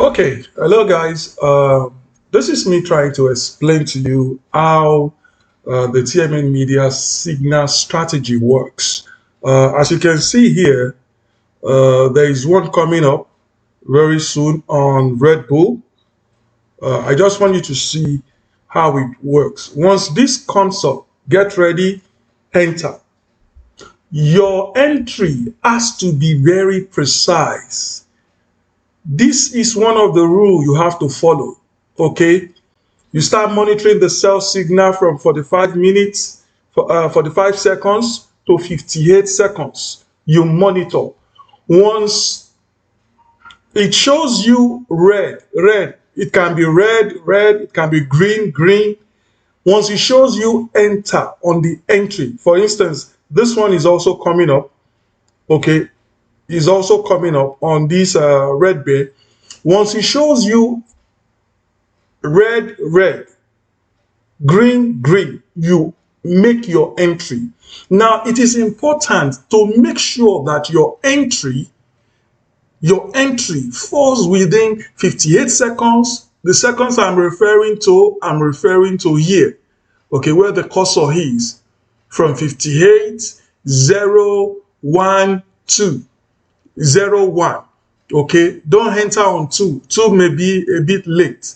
Okay, hello guys. This is me trying to explain to you how the TMN Media signal strategy works. As you can see here, there is one coming up very soon on Red Bull. I just want you to see how it works. Once this comes up, get ready, enter. Your entry has to be very precise. This is one of the rules you have to follow. Okay, you start monitoring the sell signal from 45 minutes, 45 seconds to 58 seconds. You monitor. Once it shows you red, it can be red, it can be green, green. Once it shows you enter on the entry, for instance, this one is also coming up. Okay, is also coming up on this red bear. Once it shows you red, green, you make your entry. Now, it is important to make sure that your entry falls within 58 seconds. The seconds I'm referring to here, okay, where the cursor is, from 58, 0, 1, 2, 0, 1. Okay, don't enter on 2. 2 may be a bit late.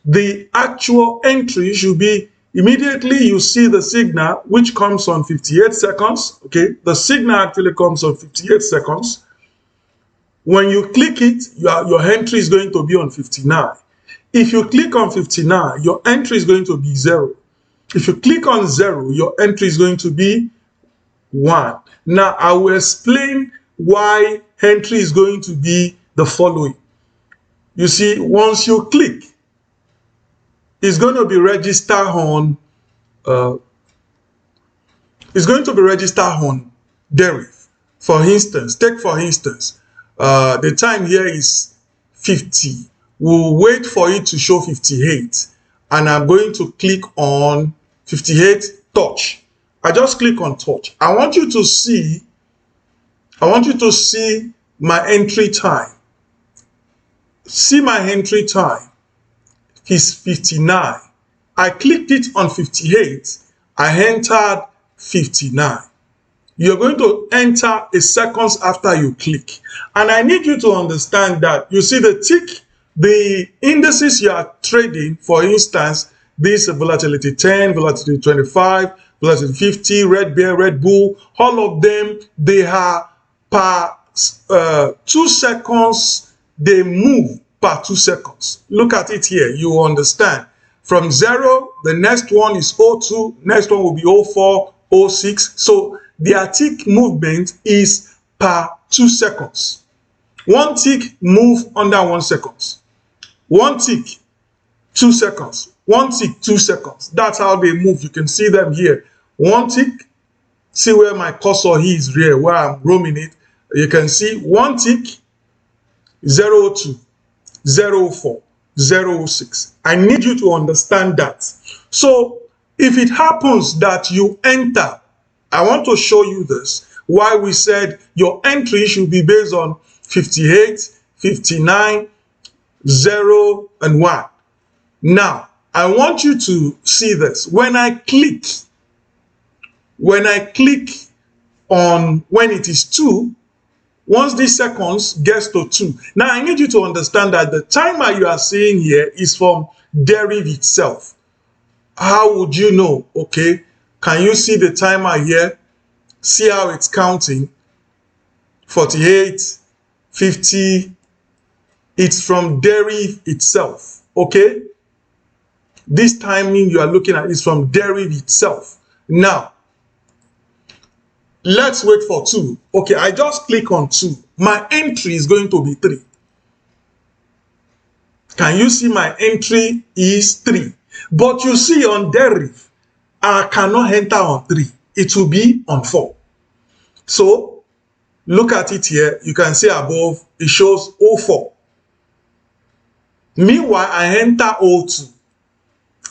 The actual entry should be immediately you see the signal, which comes on 58 seconds. Okay, the signal actually comes on 58 seconds. When you click it, your entry is going to be on 59. If you click on 59, your entry is going to be 0. If you click on 0, your entry is going to be 1. Now, I will explain why entry is going to be the following. You see, once you click, it's going to be registered on DERIV. For instance, the time here is 50. We'll wait for it to show 58, and I'm going to click on 58 touch. I just click on touch. I want you to see my entry time. See my entry time is 59. I clicked it on 58. I entered 59. You're going to enter a seconds after you click. And I need you to understand that you see the tick, the indices you are trading, for instance, this volatility 10, volatility 25, volatility 50, red bear, Red Bull, all of them, they are per 2 seconds, they move per 2 seconds. Look at it here, you understand. From 0, the next one is 02, next one will be 04, 06. So their tick movement is per 2 seconds. One tick move under 1 second. One tick, 2 seconds. One tick, 2 seconds. That's how they move. You can see them here. One tick, see where my cursor is here, where I'm roaming it. You can see one tick, 02, 04, 06. I need you to understand that. So if it happens that you enter, I want to show you this, why we said your entry should be based on 58, 59, 0, and 1. Now, I want you to see this. When I click on when it is 2, once these seconds gets to 2. Now, I need you to understand that the timer you are seeing here is from DERIV itself. How would you know? Okay, can you see the timer here? See how it's counting? 48, 50. It's from DERIV itself. Okay, this timing you are looking at is from DERIV itself. Now, let's wait for 2. Okay, I just click on 2. My entry is going to be 3. Can you see my entry is 3? But you see on DERIV, I cannot enter on 3. It will be on 4. So, look at it here. You can see above, it shows 04. Meanwhile, I enter 02.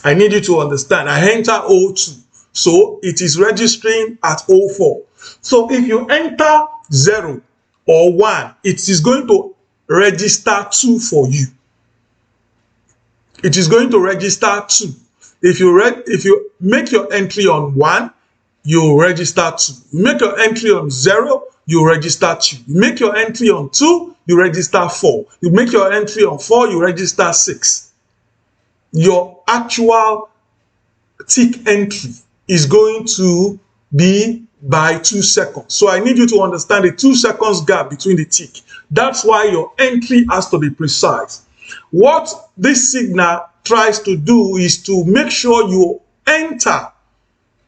I need you to understand. I enter 02. So, it is registering at 04. So, if you enter 0 or 1, it is going to register 2 for you. it is going to register 2. If you make your entry on 1, you register 2. You make your entry on 0, you register 2. You make your entry on 2, you register 4. You make your entry on 4, you register 6. Your actual tick entry is going to be by 2 seconds. So I need you to understand the 2 seconds gap between the tick. That's why your entry has to be precise. What this signal tries to do is to make sure you enter.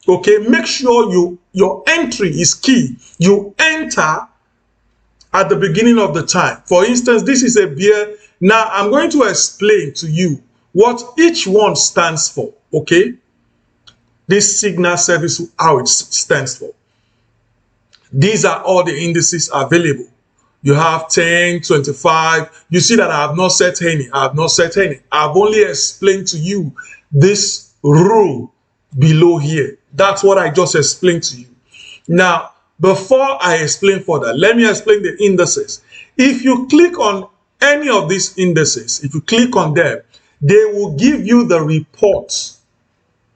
Okay, make sure your entry is key. You enter at the beginning of the time. For instance, this is a bear. Now I'm going to explain to you what each one stands for. Okay, this signal service, how it stands for. These are all the indices available. You have 10, 25. You see that I have not set any. I have not set any. I've only explained to you this rule below here. That's what I just explained to you. Now, before I explain further, let me explain the indices. If you click on any of these indices, if you click on them, they will give you the reports,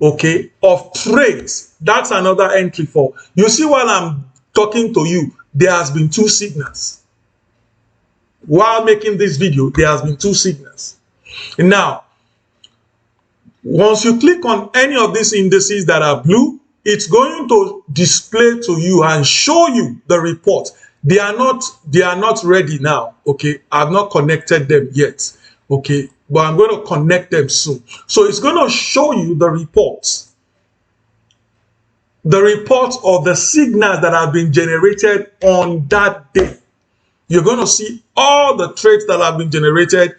okay, of trades. That's another entry for. You see, while I'm talking to you, there has been 2 signals. While making this video, there has been 2 signals. Now, once you click on any of these indices that are blue, it's going to display to you and show you the report. They are not ready now. Okay, I've not connected them yet. Okay, but I'm going to connect them soon. So it's going to show you the reports. The reports of the signals that have been generated on that day. You're going to see all the trades that have been generated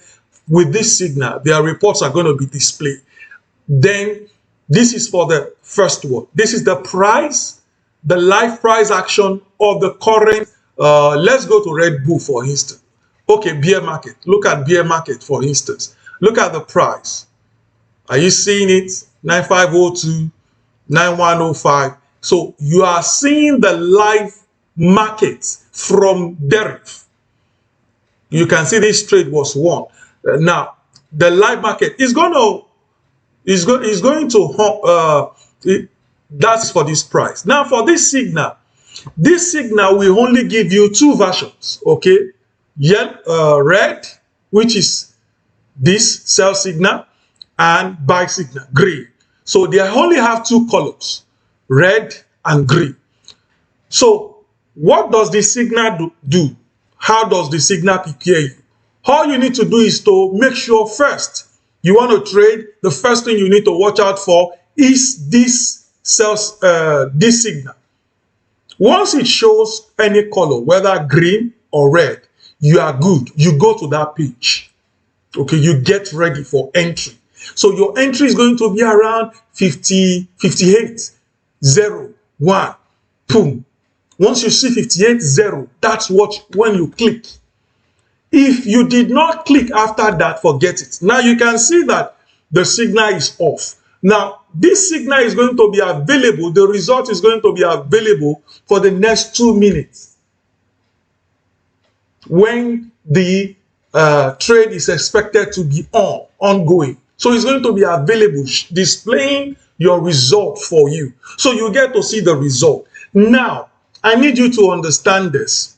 with this signal. Their reports are going to be displayed. Then this is for the first one. This is the price, the live price action of the current. Let's go to Red Bull, for instance. Okay, bear market. Look at bear market, for instance. Look at the price. Are you seeing it? 9502, 9105. So you are seeing the live market from DERIV. You can see this trade was won. Now the live market is going to that's for this price. Now for this signal will only give you 2 versions. Okay, yellow, red, which is this sell signal, and buy signal, green. So they only have 2 colors, red and green. So what does the signal do? How does the signal prepare you? All you need to do is to make sure first you want to trade. The first thing you need to watch out for is this signal. Once it shows any color, whether green or red, you are good. You go to that page. Okay, you get ready for entry. So your entry is going to be around 50, 58, 0, 1, boom. Once you see 58, 0, that's when you click. If you did not click after that, forget it. Now you can see that the signal is off. Now this signal is going to be available. The result is going to be available for the next 2 minutes when the trade is expected to be ongoing. So it's going to be available, displaying your result for you. So you get to see the result. Now, I need you to understand this.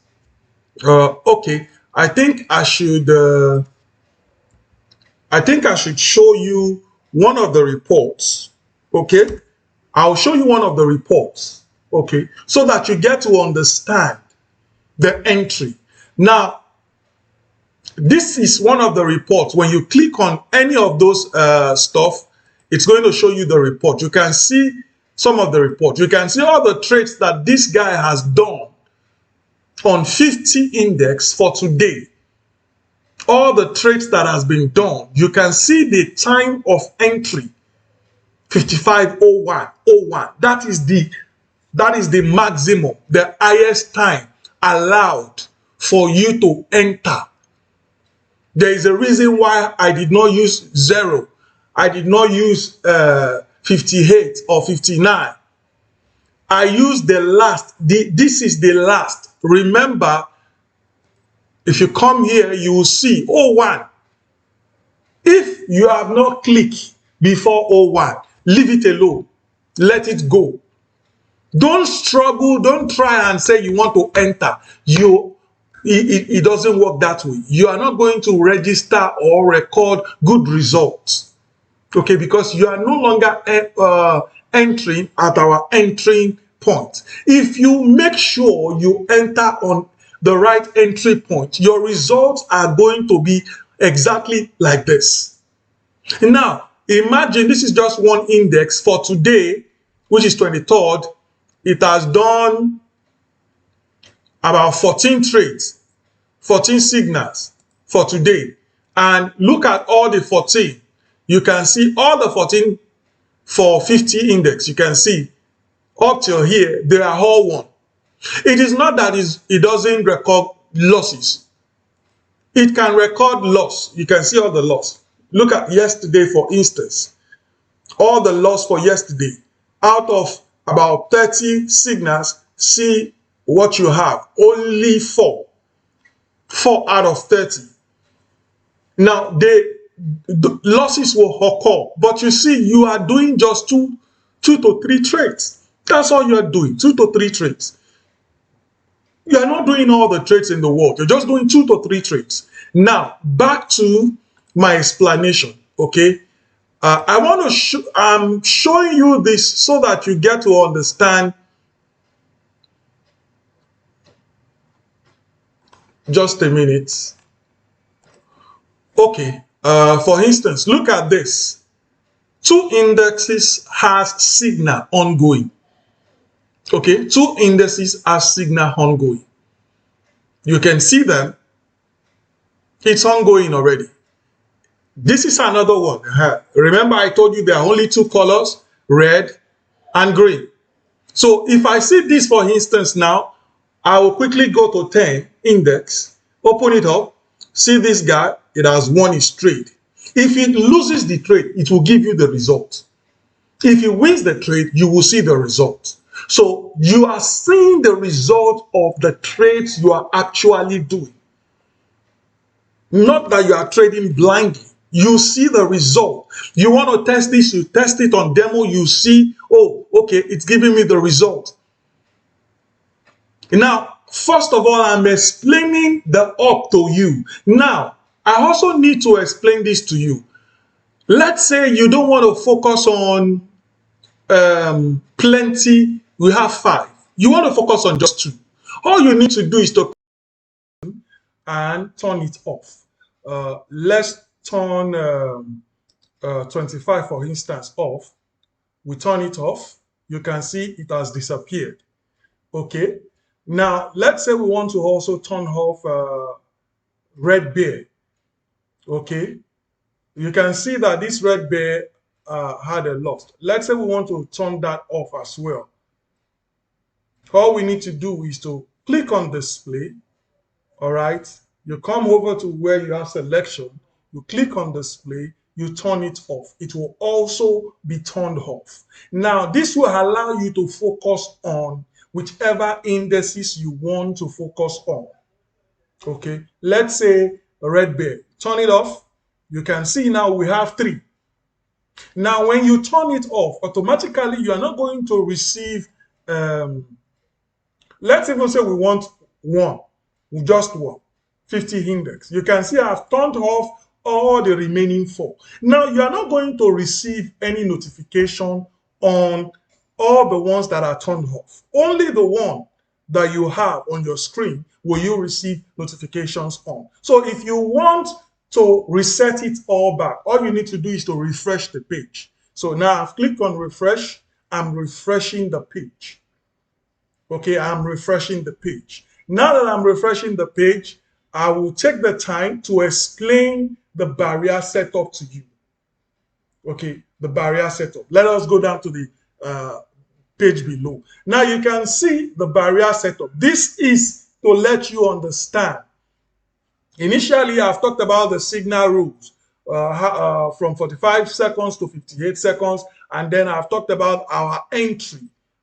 Okay, I think I should show you one of the reports. Okay, I'll show you one of the reports. Okay, so that you get to understand the entry. Now, this is one of the reports. When you click on any of those stuff, it's going to show you the report. You can see some of the reports. You can see all the trades that this guy has done on 50 index for today. All the trades that has been done. You can see the time of entry, 55:01:01. That is the maximum, the highest time allowed for you to enter. There is a reason why I did not use 0. I did not use 58 or 59. I used the last. This is the last. Remember, if you come here, you will see 01. If you have not clicked before 01, leave it alone. Let it go. Don't struggle. Don't try and say you want to enter. It doesn't work that way. You are not going to register or record good results. Okay, because you are no longer entering at our entering point. If you make sure you enter on the right entry point, your results are going to be exactly like this. Now, imagine this is just one index for today, which is 23rd. It has done about 14 trades, 14 signals for today. And look at all the 14. You can see all the 14 for 50 index. You can see up till here, they are all one. It is not that it doesn't record losses. It can record loss. You can see all the loss. Look at yesterday, for instance. All the loss for yesterday. Out of about 30 signals, see what you have. Only 4. 4 out of 30. Now, the losses will occur. But you see, you are doing just two to three trades. That's all you are doing, 2 to 3 trades. You are not doing all the trades in the world. You're just doing 2 to 3 trades. Now, back to my explanation, okay? I want to I'm showing you this so that you get to understand. Just a minute. Okay, for instance, look at this. 2 indexes has signal ongoing. Okay, 2 indices have signal ongoing. You can see them. It's ongoing already. This is another one. Remember, I told you there are only 2 colors, red and green. So if I see this, for instance, now, I will quickly go to 10 index, open it up, see this guy, it has won his trade. If it loses the trade, it will give you the result. If it wins the trade, you will see the result. So you are seeing the result of the trades you are actually doing. Not that you are trading blindly. You see the result. You want to test this, you test it on demo, you see, oh, okay, it's giving me the result. Now, first of all, I'm explaining the up to you. Now, I also need to explain this to you. Let's say you don't want to focus on plenty. We have 5. You want to focus on just 2. All you need to do is to and turn it off. Let's turn 25, for instance, off. We turn it off. You can see it has disappeared. Okay. Now, let's say we want to also turn off red bear. Okay. You can see that this red bear had a loss. Let's say we want to turn that off as well. All we need to do is to click on display. All right. You come over to where you have selection. You click on display. You turn it off. It will also be turned off. Now, this will allow you to focus on whichever indices you want to focus on. Okay. Let's say red bear. Turn it off. You can see now we have 3. Now, when you turn it off, automatically you are not going to receive, let's even say we want 1, just 1, 50 index. You can see I've turned off all the remaining 4. Now, you are not going to receive any notification on all the ones that are turned off. Only the one that you have on your screen will you receive notifications on. So if you want to reset it all back, all you need to do is to refresh the page. So now I've clicked on refresh. I'm refreshing the page. Okay, I'm refreshing the page. Now that I'm refreshing the page, I will take the time to explain the barrier setup to you. Okay, the barrier setup. Let us go down to the page below. Now you can see the barrier setup. This is to let you understand. Initially, I've talked about the signal rules from 45 seconds to 58 seconds. And then I've talked about our entry,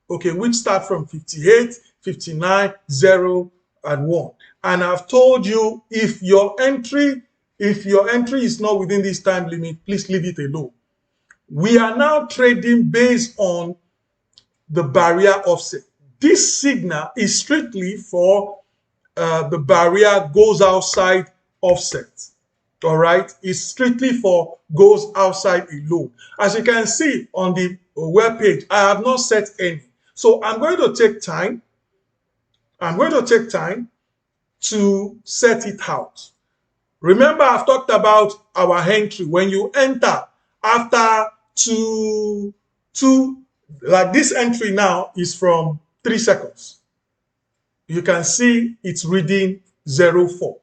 okay, which start from 58, 59, 0, and 1. And I've told you if your entry If your entry is not within this time limit, please leave it alone. We are now trading based on the barrier offset. This signal is strictly for the barrier goes outside offset. All right, it's strictly for goes outside alone. As you can see on the web page, I have not set any. So I'm going to take time. I'm going to take time to set it out. Remember, I've talked about our entry. When you enter after two, like this entry now is from 3 seconds. You can see it's reading 04.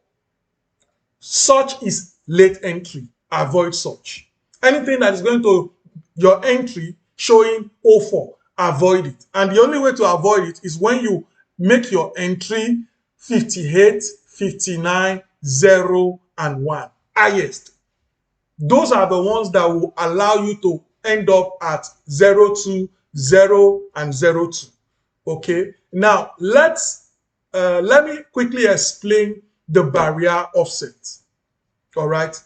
Such is late entry. Avoid such. Anything that is going to your entry showing 04, avoid it. And the only way to avoid it is when you make your entry 58, 59, 0, and 1. Highest. Those are the ones that will allow you to end up at 02, 0, and 02. Okay. Now let me quickly explain the barrier offset. All right.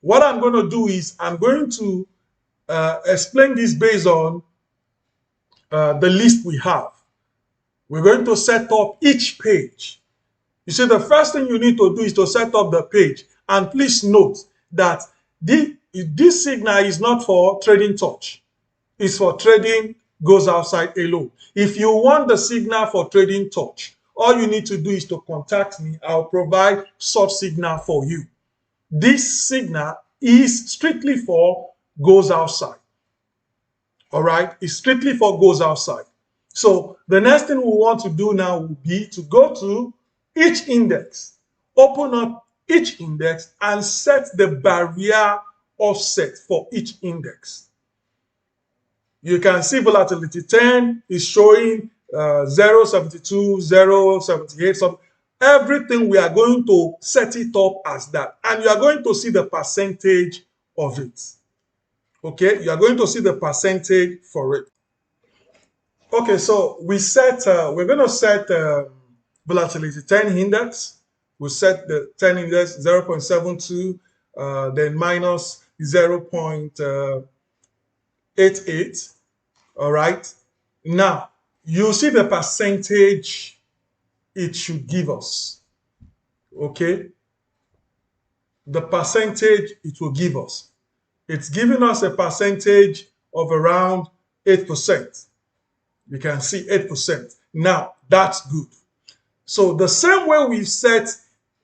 What I'm going to do is I'm going to explain this based on the list we have. We're going to set up each page. You see, the first thing you need to do is to set up the page. And please note that this signal is not for trading touch. It's for trading goes outside alone. If you want the signal for trading touch, all you need to do is to contact me. I'll provide such signal for you. This signal is strictly for goes outside. All right, it's strictly for goes outside. So the next thing we want to do now will be to go to each index, open up each index and set the barrier offset for each index. You can see volatility 10 is showing 0.72, 0.78, so everything we are going to set it up as that. And you are going to see the percentage of it. Okay, you are going to see the percentage for it. Okay, so we're going to set volatility 10 index. We'll set the 10 index 0.72, then minus 0.88. All right. Now, you see the percentage it should give us. Okay. The percentage it will give us. It's giving us a percentage of around 8%. You can see 8%. Now, that's good. So the same way we set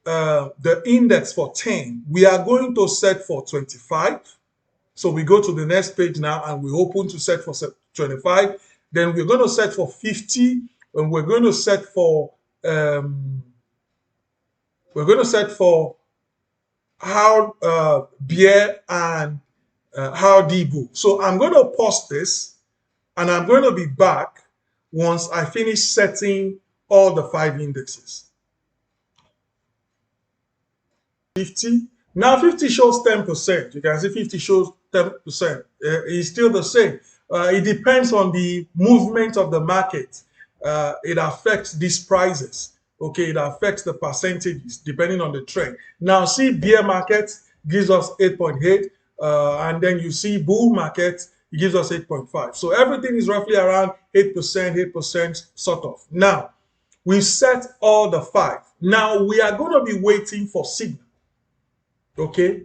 the index for 10, we are going to set for 25. So we go to the next page now and we open to set for 25. Then we're going to set for 50, and we're going to set for how bear and how Debo. So I'm going to pause this and I'm going to be back once I finish setting all the 5 indexes. 50. Now 50 shows 10%. You can see 50 shows 10%. It's still the same. It depends on the movement of the market. It affects these prices. Okay, it affects the percentages depending on the trend. Now see bear market gives us 8.8, and then you see bull market, it gives us 8.5. So everything is roughly around 8%, sort of. Now we set all the 5. Now we are going to be waiting for signal. Okay,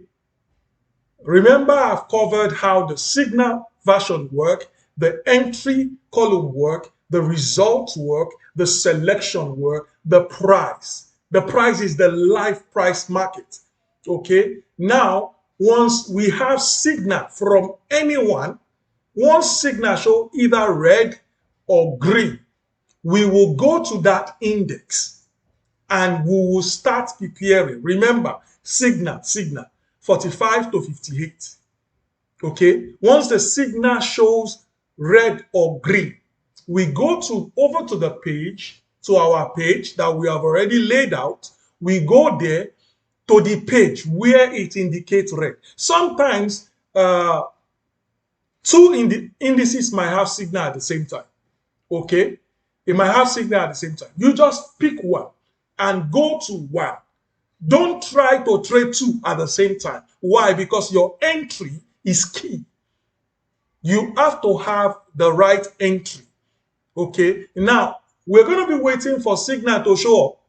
remember I've covered how the signal version work, the entry column work, the results work, the selection work, the price. The price is the live price market. Okay, now once we have signal from anyone, once signal show either red or green, we will go to that index and we will start preparing. Remember, signal 45 to 58. Okay, once the signal shows red or green, we go over to the page, to our page that we have already laid out. We go there to the page where it indicates red. Sometimes 2 indices might have signal at the same time. Okay, it might have signal at the same time. You just pick one and go to one. Don't try to trade two at the same time. Why? Because your entry is key. You have to have the right entry. Okay, now we're going to be waiting for signal to show up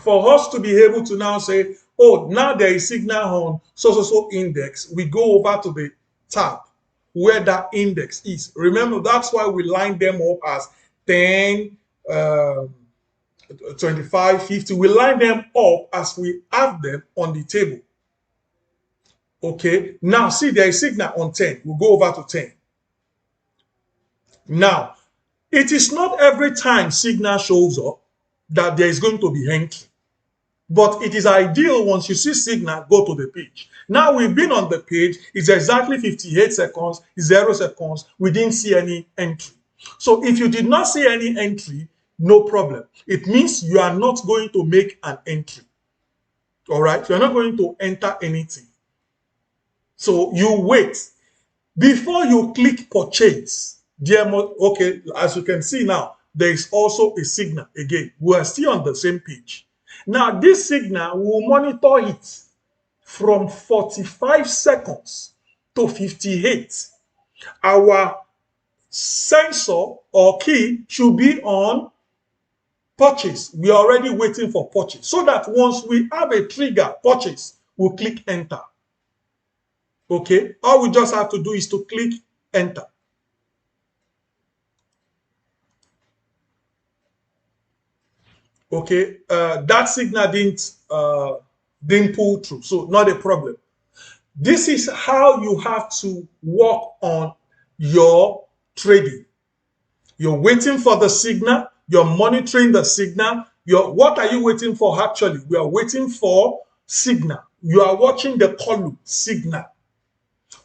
for us to be able to now say, oh, now there is signal on so index. We go over to the tab where that index is. Remember, that's why we line them up as 10, 25, 50. We line them up as we have them on the table. Okay, now see there is signal on 10. We'll go over to 10. Now, it is not every time signal shows up that there is going to be entry. But it is ideal once you see signal, go to the page. Now we've been on the page, it's exactly 58 seconds, 0 seconds, we didn't see any entry. So if you did not see any entry, no problem. It means you are not going to make an entry. All right, you're not going to enter anything. So you wait. Before you click purchase, okay, as you can see now, there is also a signal. Again, we are still on the same page. Now, this signal will monitor it from 45 seconds to 58. Our sensor or key should be on purchase. We are already waiting for purchase. So that once we have a trigger, purchase, we'll click enter. Okay, all we just have to do is to click enter. Okay, that signal didn't pull through, so not a problem. This is how you have to work on your trading. You're waiting for the signal, you're monitoring the signal. What are you waiting for actually? We are waiting for signal. You are watching the column signal.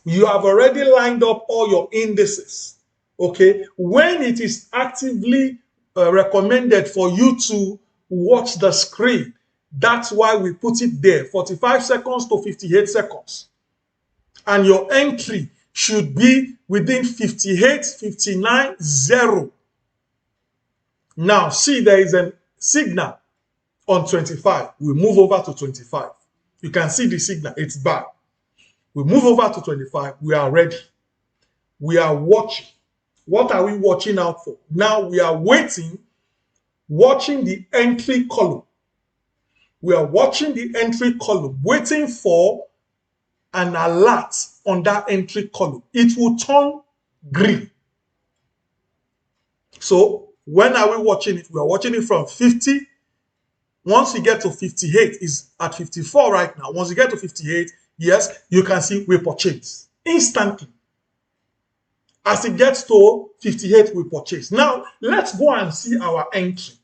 You have already lined up all your indices. Okay, when it is actively recommended for you to watch the screen, that's why we put it there, 45 seconds to 58 seconds. And your entry should be within 58, 59, 0. Now, see, there is a signal on 25. We move over to 25. You can see the signal, it's back. We move over to 25. We are ready. We are watching. What are we watching out for? Now we are waiting, watching the entry column. We are watching the entry column, waiting for an alert on that entry column. It will turn green. So when are we watching it? We are watching it from 50. Once you get to 58, is at 54 right now. Once you get to 58, yes, you can see we purchase instantly. As it gets to 58, we purchase. Now, let's go and see our entry.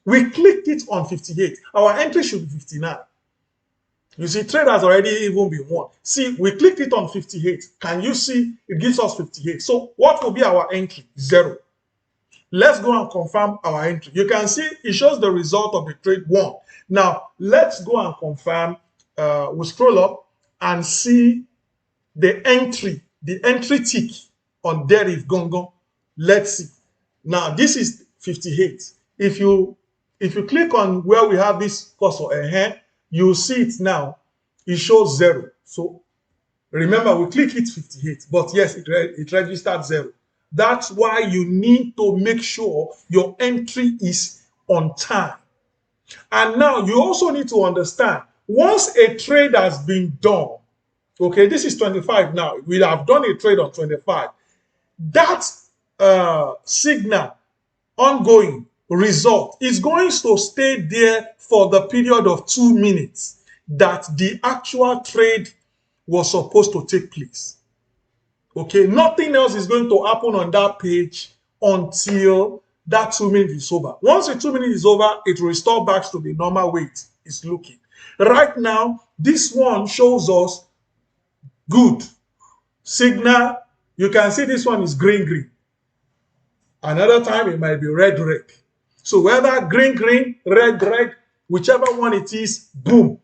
We clicked it on 58. Our entry should be 59. You see, trade has already even been won. See, we clicked it on 58. Can you see it gives us 58? So what will be our entry? 0. Let's go and confirm our entry. You can see it shows the result of the trade won. Now, let's go and confirm. We'll scroll up and see the entry tick on DERIV Gongo. Let's see. Now, this is 58. If you click on where we have this cursor, you'll see it now. It shows 0. So remember, we click it 58, but yes, it registered 0. That's why you need to make sure your entry is on time. And now you also need to understand, once a trade has been done, okay, this is 25 now. We have done a trade on 25. That signal ongoing result is going to stay there for the period of 2 minutes that the actual trade was supposed to take place. Okay, nothing else is going to happen on that page until that 2 minutes is over. Once the 2 minutes is over, it will restore back to the normal way it is looking. Right now, this one shows us good signal. You can see this one is green. Another time it might be red. So whether green, red, whichever one it is, boom.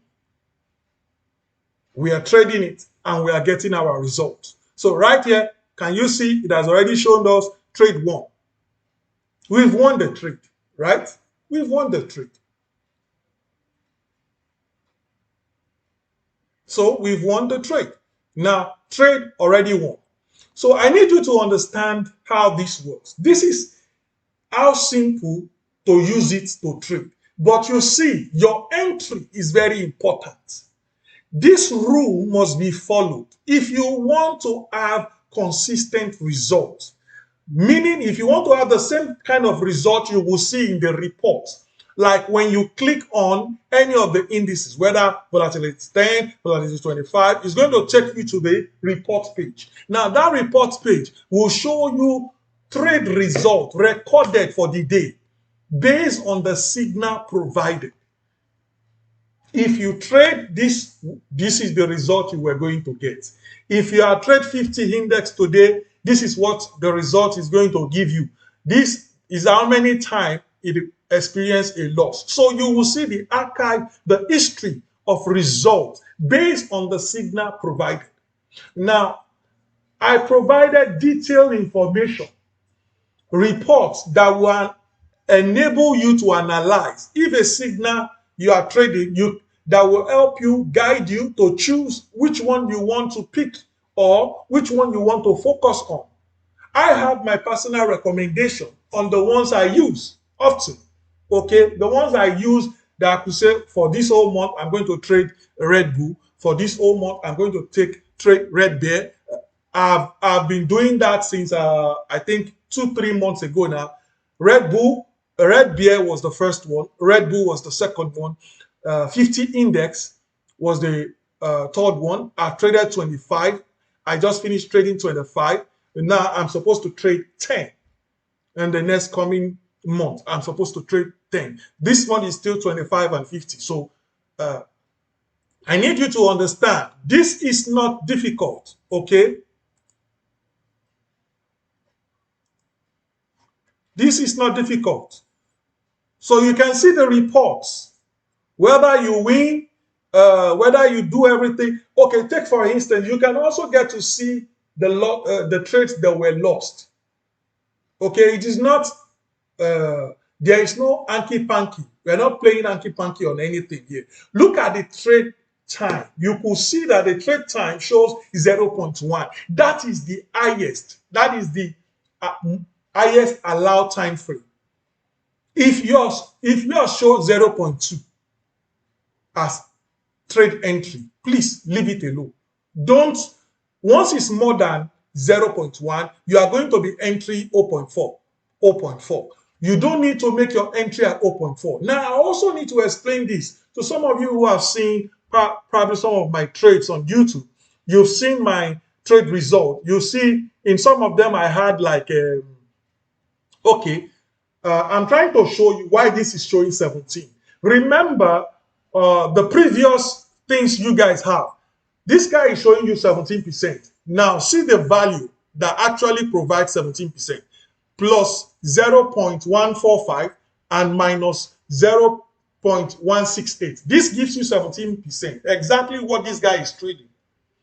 We are trading it and we are getting our results. So right here, can you see it has already shown us trade won. We've won the trade, right? We've won the trade. So we've won the trade. Now, trade already won. So I need you to understand how this works. This is how simple to use it to trade. But you see, your entry is very important. This rule must be followed if you want to have consistent results. Meaning, if you want to have the same kind of result you will see in the report, like when you click on any of the indices, whether volatility is 10, volatility is 25, it's going to take you to the report page. Now, that report page will show you trade result recorded for the day based on the signal provided. If you trade this is the result you were going to get. If you are trade 50 index today, this is what the result is going to give you. This is how many times it experienced a loss. So you will see the archive, the history of results based on the signal provided. Now, I provided detailed information, reports that will enable you to analyze if a signal you are trading that will help you, guide you to choose which one you want to pick or which one you want to focus on. I have my personal recommendation on the ones I use often. Okay, the ones I use that I could say for this whole month I'm going to trade Red Bull. For this whole month I'm going to trade Red Bear. I've been doing that since I think 2-3 months ago now. Red Bear was the first one. Red Bull was the second one. 50 index was the third one. I traded 25. I just finished trading 25. And now I'm supposed to trade 10. And the next coming month, I'm supposed to trade 10. This one is still 25 and 50. So I need you to understand, this is not difficult, okay? This is not difficult. So you can see the reports, whether you win, whether you do everything. Okay, take for instance, you can also get to see the trades that were lost. Okay, it is not, there is no hanky-panky. We're not playing hanky-panky on anything here. Look at the trade time. You could see that the trade time shows 0.1. That is the highest. That is the highest allowed time frame. If yours shows 0.2 as trade entry, please leave it alone. Don't, once it's more than 0.1, you are going to be entry 0.4, 0.4. You don't need to make your entry at 0.4. Now, I also need to explain this to some of you who have seen probably some of my trades on YouTube. You've seen my trade result. You see in some of them I had like, okay, I'm trying to show you why this is showing 17. Remember the previous things you guys have. This guy is showing you 17%. Now see the value that actually provides 17% plus 0.145 and minus 0.168. This gives you 17%. Exactly what this guy is trading,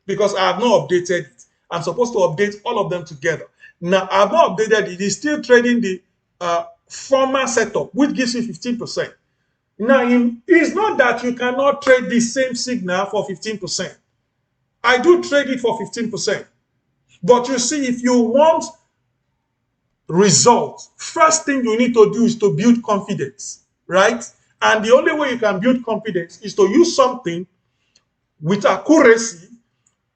because I have not updated it. I'm supposed to update all of them together. Now I have not updated it. He's still trading the former setup, which gives you 15%. Now, it's not that you cannot trade the same signal for 15%. I do trade it for 15%. But you see, if you want results, first thing you need to do is to build confidence, right? And the only way you can build confidence is to use something with accuracy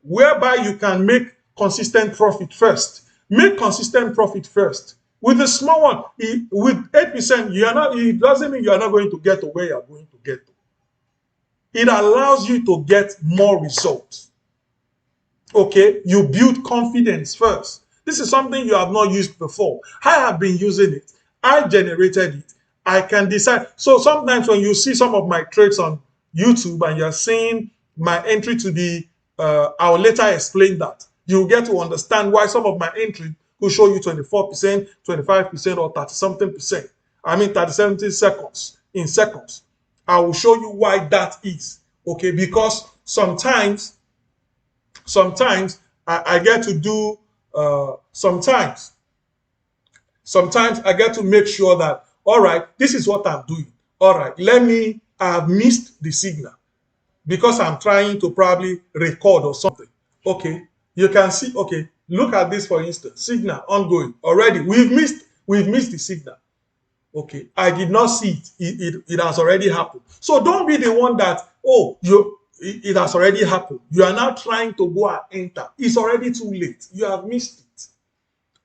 whereby you can make consistent profit first. Make consistent profit first. With the small one, with 8%, it doesn't mean you are not going to get to where you are going to get to. It allows you to get more results. Okay, you build confidence first. This is something you have not used before. I have been using it. I generated it. I can decide. So sometimes when you see some of my trades on YouTube and you're seeing my entry to the, I'll later explain that. You'll get to understand why some of my entry will show you 24%, 25%, or 30-something percent. I mean 30-something seconds, in seconds. I will show you why that is. Okay, because sometimes I get to do, sometimes I get to make sure that, all right, this is what I'm doing. All right, I have missed the signal. because I'm trying to probably record or something. Okay, you can see, okay, look at this for instance, signal ongoing already. We've missed the signal. Okay, I did not see it. It has already happened. So don't be the one that, oh, it has already happened. You are now trying to go and enter. It's already too late. You have missed it.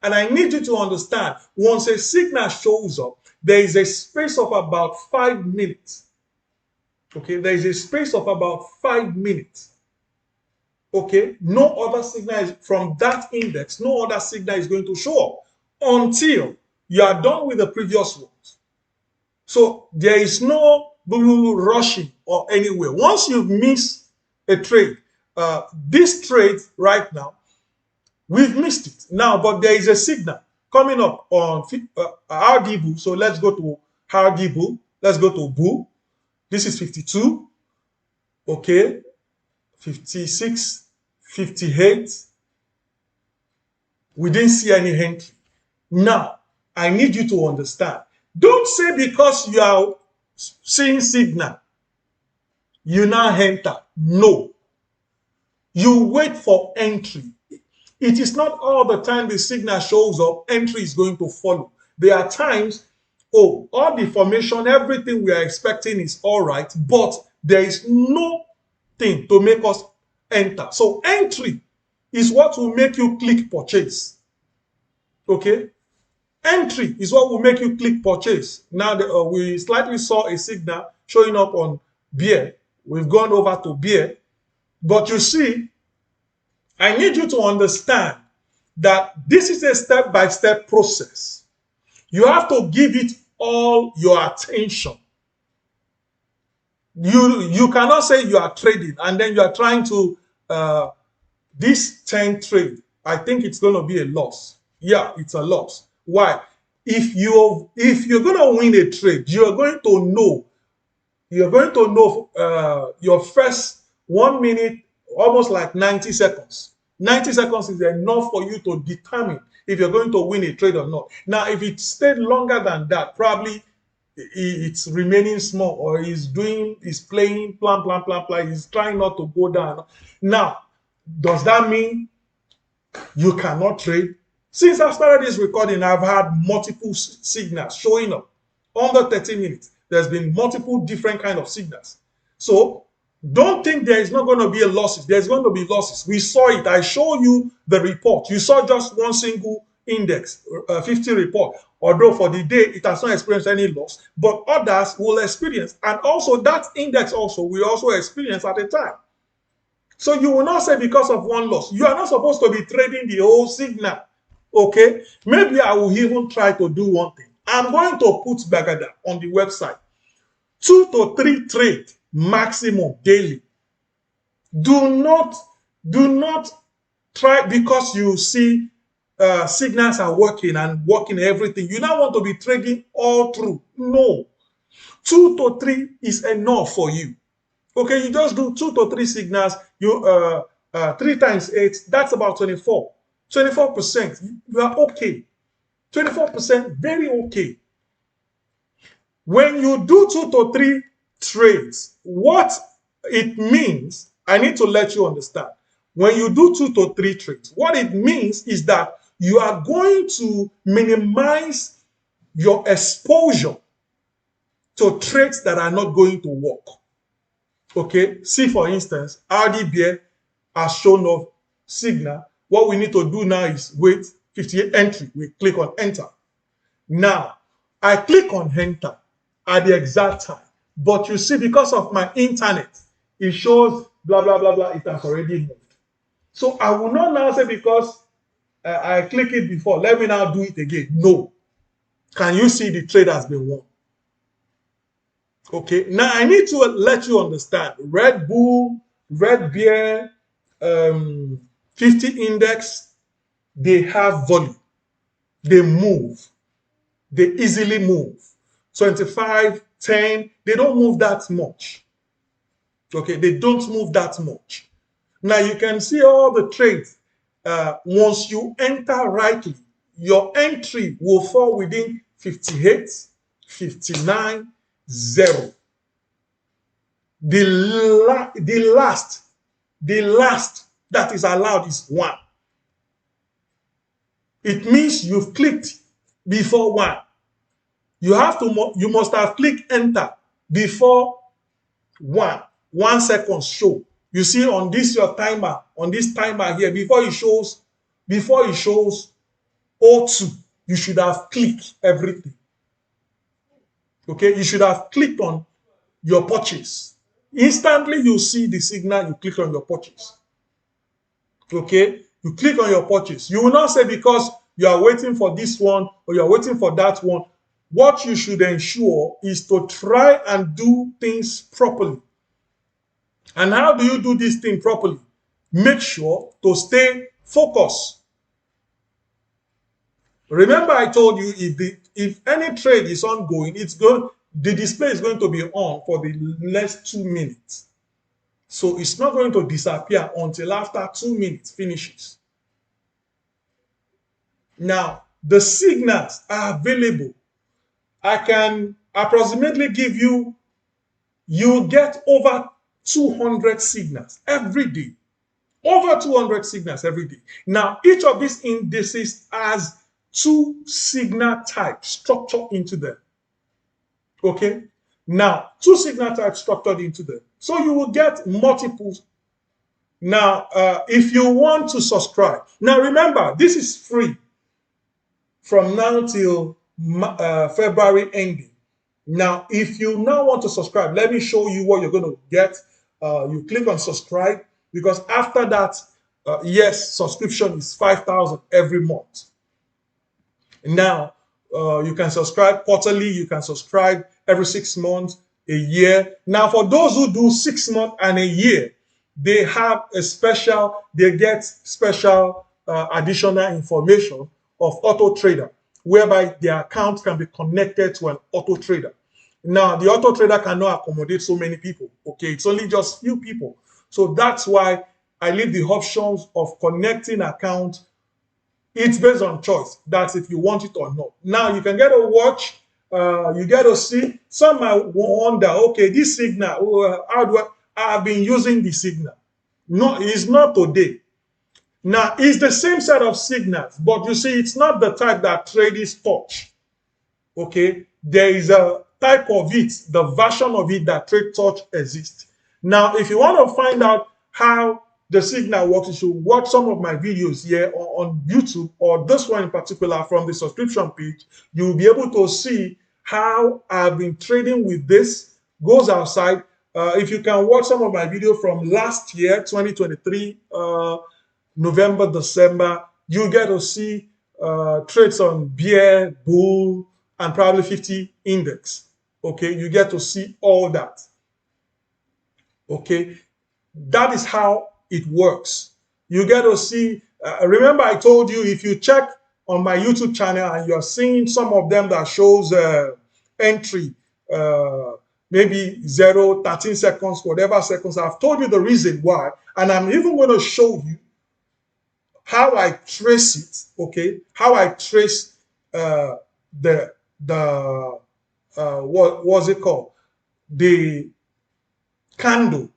And I need you to understand, once a signal shows up, there is a space of about 5 minutes. Okay, there is a space of about 5 minutes. Okay, no other signal is from that index, no other signal is going to show up until you are done with the previous ones. So there is no rushing or anywhere. Once you've missed a trade, this trade right now, we've missed it now, but there is a signal coming up on RD Bull. So let's go to RD Bull. Let's go to Bull. This is 52. Okay, 56, 58. We didn't see any entry. Now, I need you to understand. Don't say because you are seeing signal, you now enter. No. You wait for entry. It is not all the time the signal shows up, entry is going to follow. There are times, oh, all the formation, everything we are expecting is all right, but there is nothing to make us enter. So entry is what will make you click purchase. Okay? Entry is what will make you click purchase. Now we slightly saw a signal showing up on bear. We've gone over to bear. But you see, I need you to understand that this is a step-by-step process. You have to give it all your attention. You cannot say you are trading and then you are trying to this 10 trade. I think it's going to be a loss. Yeah, it's a loss. Why? If you're going to win a trade, you're going to know your first 1 minute, almost like 90 seconds. 90 seconds is enough for you to determine if you're going to win a trade or not. Now, if it stayed longer than that, probably it's remaining small, or he's playing plan, he's trying not to go down. Now, does that mean you cannot trade? Since I started this recording, I've had multiple signals showing up under 30 minutes. There's been multiple different kind of signals. So don't think there is not going to be a losses. There's going to be losses. We saw it. I show you the report. You saw just one single index, 50 report. Although for the day, it has not experienced any loss, but others will experience. And also that index also will also experience at a time. So you will not say because of one loss. You are not supposed to be trading the whole signal. Okay? Maybe I will even try to do one thing. I'm going to put Bagada on the website. 2 to 3 trade maximum daily. Do not try because you see signals are working everything. You now want to be trading all through. No. 2 to 3 is enough for you. Okay, you just do 2 to 3 signals. You 3 times 8, that's about 24. 24%. You are okay. 24%, very okay. When you do 2 to 3 trades, what it means, I need to let you understand. When you do 2 to 3 trades, what it means is that you are going to minimize your exposure to trades that are not going to work. Okay, see for instance, RDBA has shown off signal. What we need to do now is wait, 58 entry. We click on enter. Now, I click on enter at the exact time. But you see, because of my internet, it shows blah, blah, blah, blah. It has already moved. So I will not now say because I click it before, let me now do it again. No. Can you see the trade has been won? Okay. Now I need to let you understand. Red Bull, Red Bear, 50 index, they have volume. They move. They easily move. 25, 10, they don't move that much. Okay, they don't move that much. Now you can see all the trades. Once you enter rightly, your entry will fall within 58, 59, 0. the last that is allowed is 1. It means you've clicked before 1. You must have clicked enter before 1 second show. You see on this your timer, on this timer here, before it shows O2, you should have clicked everything. Okay, you should have clicked on your purchase. Instantly you see the signal, you click on your purchase. Okay, you click on your purchase. You will not say because you are waiting for this one or you are waiting for that one. What you should ensure is to try and do things properly. And how do you do this thing properly? Make sure to stay focused. Remember, I told you if any trade is ongoing, the display is going to be on for the next 2 minutes. So it's not going to disappear until after 2 minutes finishes. Now, the signals are available. I can approximately give you get over 200 signals every day. Over 200 signals every day. Now, each of these indices has 2 signal types structured into them. Okay? Now, 2 signal types structured into them. So you will get multiples. Now, if you want to subscribe, now remember, this is free from now till February ending. Now, if you now want to subscribe, let me show you what you're going to get. You click on subscribe, because after that, yes, subscription is 5,000 every month. Now, you can subscribe quarterly, you can subscribe every 6 months, a year. Now, for those who do 6 months and a year, they get special additional information of Auto Trader, whereby their account can be connected to an Auto Trader. Now, the Auto Trader cannot accommodate so many people. Okay, it's only just few people. So that's why I leave the options of connecting account. It's based on choice. That's if you want it or not. Now, you can get a watch. You get to see. Some might wonder, okay, this signal, I've been using the signal. No, it's not today. Now, it's the same set of signals, but you see, it's not the type that traders touch. Okay, there is a type of it, the version of it that Trade Touch exists. Now, if you want to find out how the signal works, you should watch some of my videos here on YouTube, or this one in particular from the subscription page. You will be able to see how I've been trading with this. Goes outside. If you can watch some of my video from last year, 2023, November, December, you get to see trades on bear, bull, and probably 50 index. Okay, you get to see all that. Okay, that is how it works. You get to see, remember I told you, if you check on my YouTube channel and you're seeing some of them that shows entry, maybe 0, 13 seconds, whatever seconds, I've told you the reason why, and I'm even going to show you how I trace it, okay? How I trace what was it called? The candle,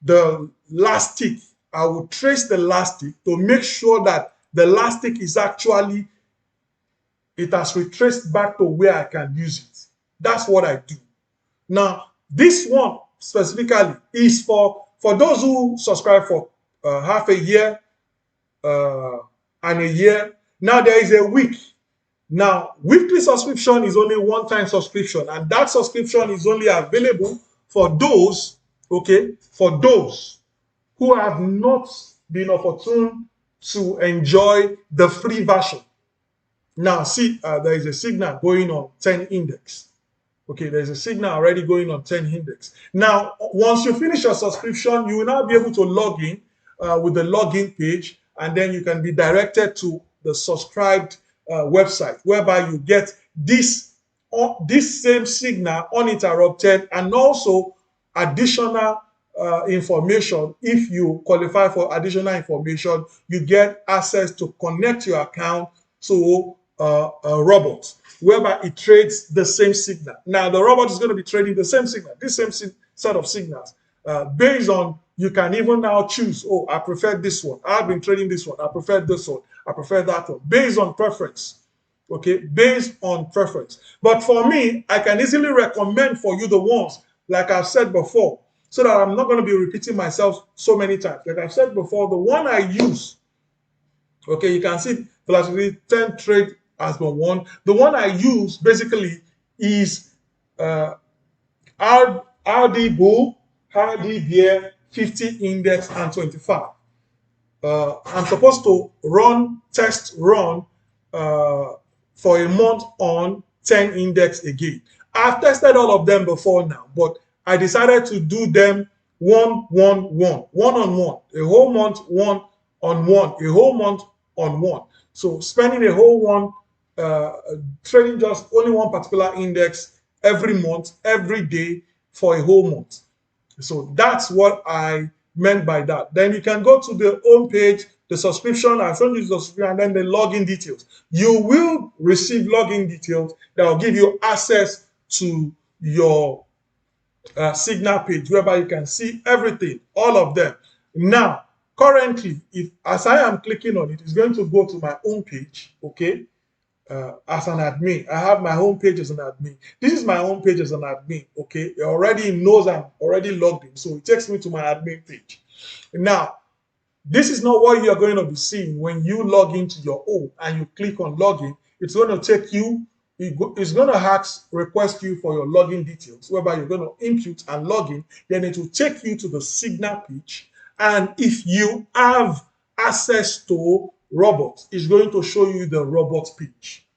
the last tick. I will trace the last tick to make sure that the last tick is actually, it has retraced back to where I can use it. That's what I do. Now, this one specifically is for those who subscribe for half a year, and a year. Now there is a week. Now, weekly subscription is only one-time subscription, and that subscription is only available for those, okay, for those who have not been opportune to enjoy the free version. Now, see, there is a signal going on 10 index. Okay, there's a signal already going on 10 index. Now, once you finish your subscription, you will now be able to log in with the login page, and then you can be directed to the subscribed website, whereby you get this same signal uninterrupted, and also additional information. If you qualify for additional information, you get access to connect your account to a robot, whereby it trades the same signal. Now, the robot is going to be trading the same signal, this same set of signals. Based on, you can even now choose, oh, I prefer this one. I've been trading this one. I prefer this one. I prefer that one. Based on preference. Okay, based on preference. But for me, I can easily recommend for you the ones, like I've said before, so that I'm not going to be repeating myself so many times. Like I've said before, the one I use, okay, you can see velocity 10 trade has been one. The one I use basically is RD bull, RD bear, 50 index, and 25. I'm supposed to test run for a month on 10 index again. I've tested all of them before now, but I decided to do them one on one, a whole month, one on one, a whole month on one. So spending a whole one trading just only one particular index every month, every day for a whole month. So that's what I meant by that. Then you can go to the home page, the subscription, I've shown you the subscription, and then the login details. You will receive login details that will give you access to your Signal page, whereby you can see everything, all of them. Now, currently, as I am clicking on it, it's going to go to my home page, okay? As an admin. I have my home page as an admin. This is my home page as an admin, okay? It already knows I'm already logged in, so it takes me to my admin page. Now, this is not what you're going to be seeing when you log into your home and you click on login. It's going to take you, it's going to request you for your login details, whereby you're going to input and log in. Then it will take you to the Signal page. And if you have access to robots, it's going to show you the robot page.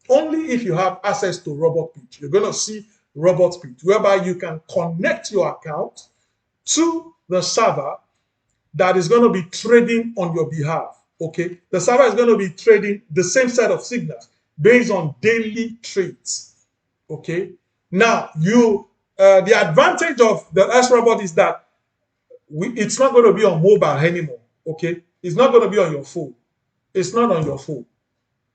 Only if you have access to robot page, you're going to see robot page, whereby you can connect your account to the server that is going to be trading on your behalf. Okay, the server is going to be trading the same set of signals based on daily trades. Okay, now the advantage of the S robot is that it's not going to be on mobile anymore. Okay, it's not going to be on your phone. It's not on your phone.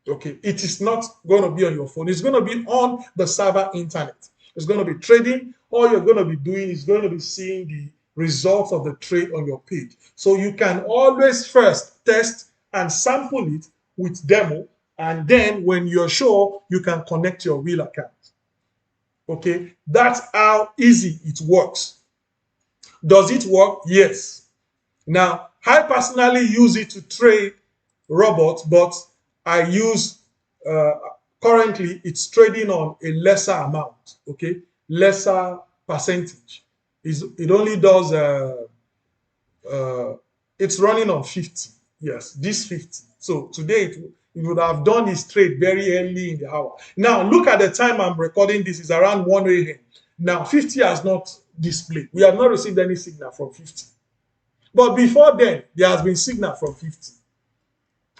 Okay, it is not going to be on your phone. It's going to be on the server internet. It's going to be trading. All you're going to be doing is going to be seeing the results of the trade on your page. So you can always first test and sample it with demo, and then when you're sure, you can connect your real account. Okay, that's how easy it works. Does it work? Yes. Now, I personally use it to trade robots, but I use currently it's trading on a lesser amount, okay, lesser percentage. It only does it's running on 50. Yes, this 50. So today it would have done this trade very early in the hour. Now look at the time I'm recording this, is around 1 a.m. Now 50 has not displayed. We have not received any signal from 50. But before then, there has been signal from 50.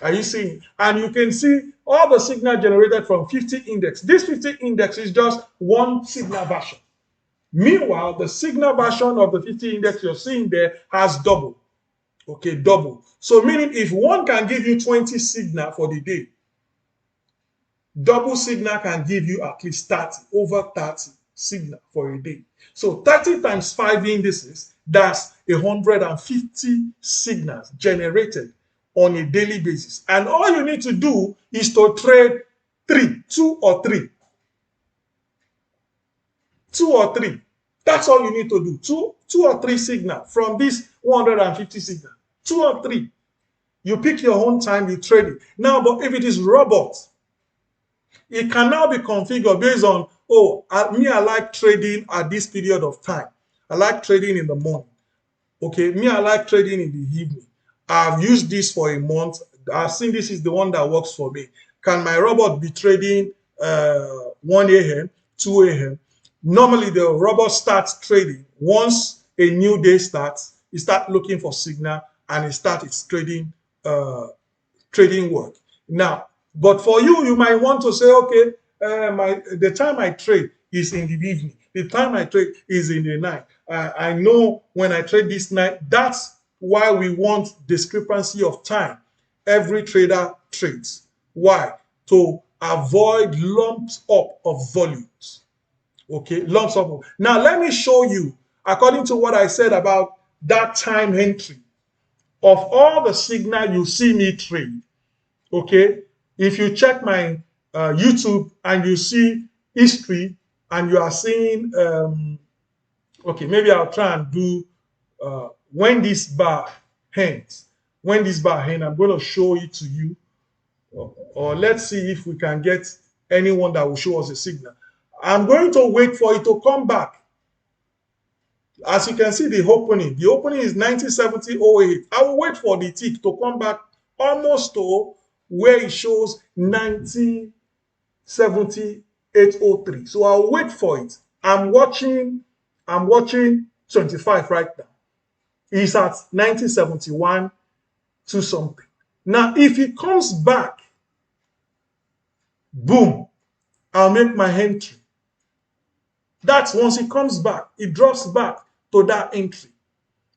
Are you seeing? And you can see all the signal generated from 50 index. This 50 index is just one signal version. Meanwhile, the signal version of the 50 index you're seeing there has double. Okay, double. So meaning if one can give you 20 signal for the day, double signal can give you at least 30, over 30 signal for a day. So 30 times 5 indices, that's 150 signals generated on a daily basis. And all you need to do is to trade 2 or 3. 2 or 3. That's all you need to do. Two or 3 signal from this 150 signal. 2 or 3. You pick your own time, you trade it. Now, but if it is robot, it can now be configured based on, I like trading at this period of time. I like trading in the morning. Okay, I like trading in the evening. I've used this for a month. I've seen this is the one that works for me. Can my robot be trading 1 a.m., 2 a.m.? Normally, the robot starts trading. Once a new day starts, it starts looking for signal and it starts its trading work. Now, but for you, you might want to say, okay, the time I trade is in the evening. The time I trade is in the night. I know when I trade this night, that's why we want discrepancy of time. Every trader trades. Why? To avoid lumps up of volumes. Okay, lump sum. Now let me show you, according to what I said about that time entry, of all the signal you see me trade. Okay, if you check my YouTube and you see history and you are seeing, okay, maybe I'll try and do when this bar ends. When this bar ends, I'm going to show it to you, or let's see if we can get anyone that will show us a signal. I'm going to wait for it to come back. As you can see, the opening is 1970.08. I will wait for the tick to come back almost to where it shows 1978.03. So I'll wait for it. I'm watching 25 right now. It's at 1971 to something. Now, if it comes back, boom, I'll make my entry. That's once it comes back, it drops back to that entry.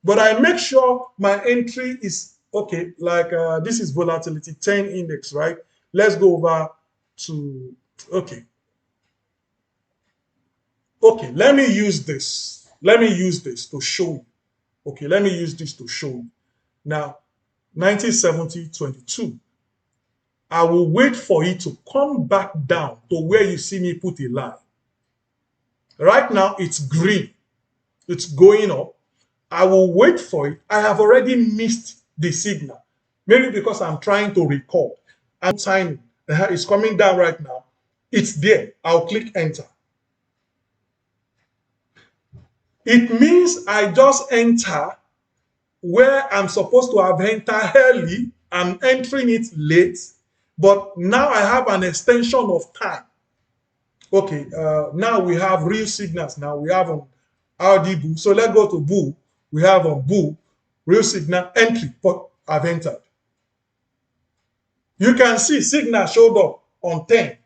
But I make sure my entry is okay, like this is volatility 10 index, right? Let's go over to, okay. Okay, let me use this. Let me use this to show you. Okay, let me use this to show you. Now, 1970.22. I will wait for it to come back down to where you see me put a line. Right now, it's green. It's going up. I will wait for it. I have already missed the signal. Maybe because I'm trying to record. I'm timing. It's coming down right now. It's there. I'll click enter. It means I just enter where I'm supposed to have entered early. I'm entering it late. But now I have an extension of time. Okay, now we have real signals. Now we have on RD Bull. So let's go to Bull. We have on Bull, real signal entry, but I've entered. You can see signal showed up on 10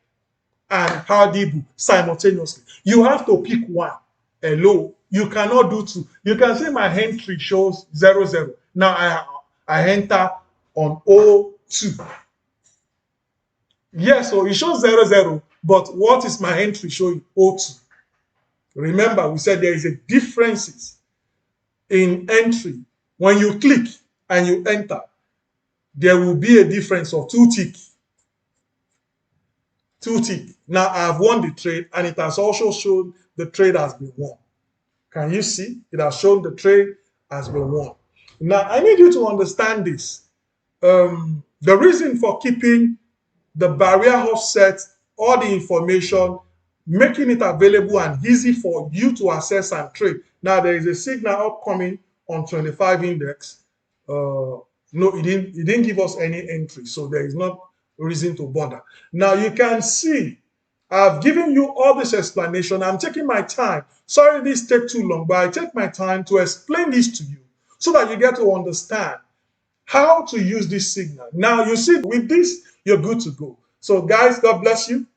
and RD Bull simultaneously. You have to pick one. Hello, you cannot do two. You can see my entry shows 00. Now I enter on 02. Yes, so it shows 00, but what is my entry showing? 02. Remember, we said there is a differences in entry. When you click and you enter, there will be a difference of 2 tick. 2 tick. Now I have won the trade, and it has also shown the trade has been won. Can you see? It has shown the trade has been won. Now I need you to understand this. The reason for keeping the barrier offset, all the information, making it available and easy for you to access and trade. Now there is a signal upcoming on 25 index. No, it didn't give us any entry, so there is not reason to bother. Now you can see I've given you all this explanation. I'm taking my time. Sorry this take too long, but I take my time to explain this to you so that you get to understand how to use this signal. Now you see with this, you're good to go. So guys, God bless you.